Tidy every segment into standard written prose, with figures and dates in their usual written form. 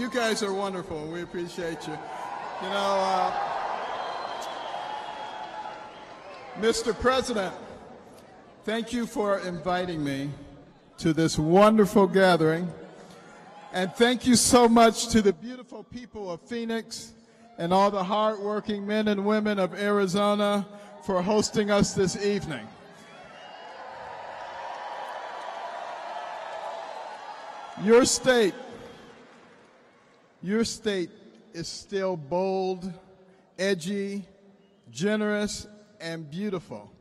You guys are wonderful, and we appreciate you. You know, Mr. President, thank you for inviting me to this wonderful gathering. And thank you so much to the beautiful people of Phoenix and all the hardworking men and women of Arizona for hosting us this evening. Your state is still bold, edgy, generous, and beautiful.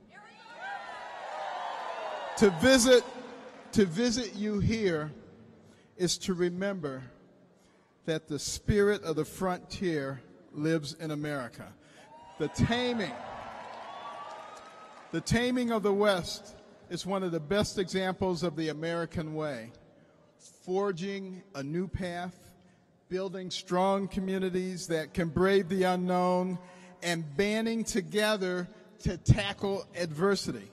To visit you here is to remember that the spirit of the frontier lives in America. The taming of the West is one of the best examples of the American way. Forging a new path, building strong communities that can brave the unknown, and banding together to tackle adversity.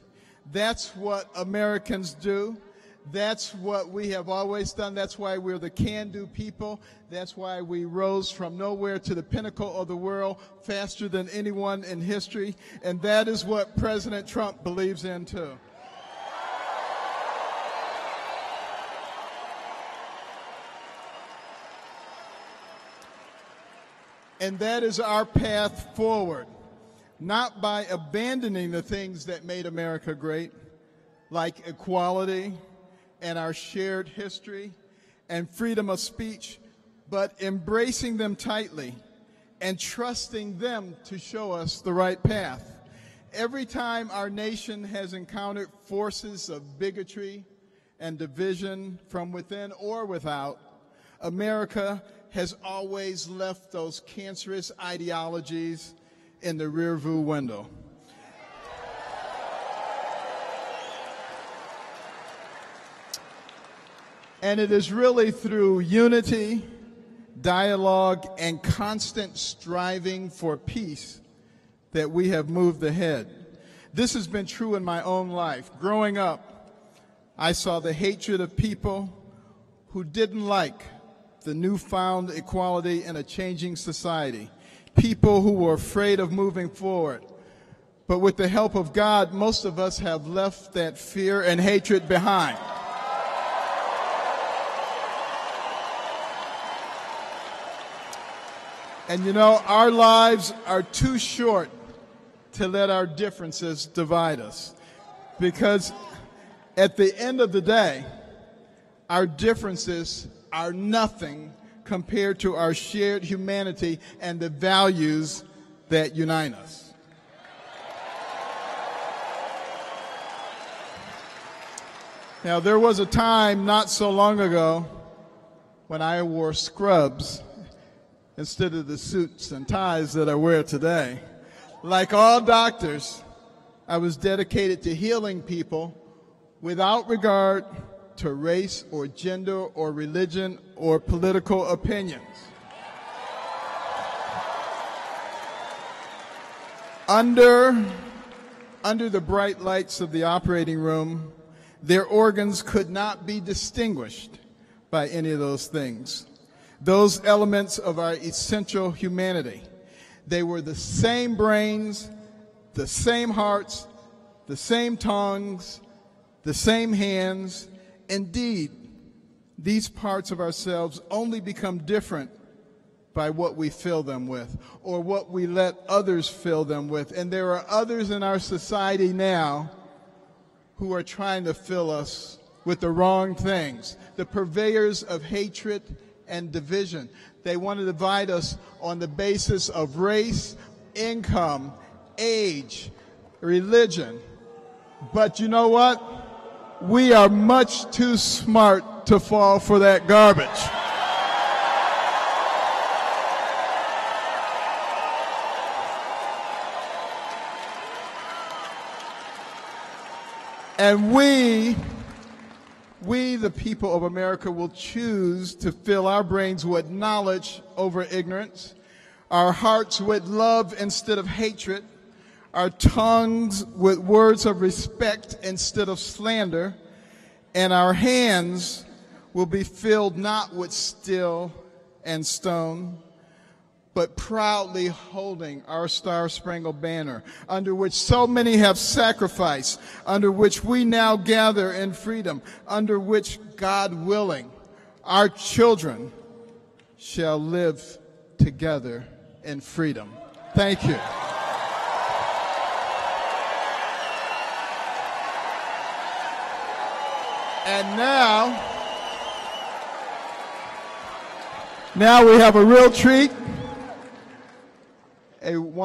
That's what Americans do. That's what we have always done. That's why we're the can-do people. That's why we rose from nowhere to the pinnacle of the world faster than anyone in history. And that is what President Trump believes in, too. And that is our path forward, not by abandoning the things that made America great, like equality and our shared history and freedom of speech, but embracing them tightly and trusting them to show us the right path. Every time our nation has encountered forces of bigotry and division from within or without, America has always left those cancerous ideologies in the rearview window. And it is really through unity, dialogue, and constant striving for peace that we have moved ahead. This has been true in my own life. Growing up, I saw the hatred of people who didn't like the newfound equality in a changing society, people who were afraid of moving forward. But with the help of God, most of us have left that fear and hatred behind. And you know, our lives are too short to let our differences divide us. Because at the end of the day, our differences are nothing compared to our shared humanity and the values that unite us. Now, there was a time not so long ago when I wore scrubs instead of the suits and ties that I wear today. Like all doctors, I was dedicated to healing people without regard to race or gender or religion or political opinions. Under the bright lights of the operating room, their organs could not be distinguished by any of those things. Those elements of our essential humanity. They were the same brains, the same hearts, the same tongues, the same hands. Indeed, these parts of ourselves only become different by what we fill them with or what we let others fill them with. And there are others in our society now who are trying to fill us with the wrong things, the purveyors of hatred and division. They want to divide us on the basis of race, income, age, religion. But you know what? We are much too smart to fall for that garbage. And we, the people of America, will choose to fill our brains with knowledge over ignorance, our hearts with love instead of hatred, our tongues with words of respect instead of slander, and our hands will be filled not with steel and stone, but proudly holding our Star-Spangled Banner, under which so many have sacrificed, under which we now gather in freedom, under which, God willing, our children shall live together in freedom. Thank you. And now we have a real treat, a wonderful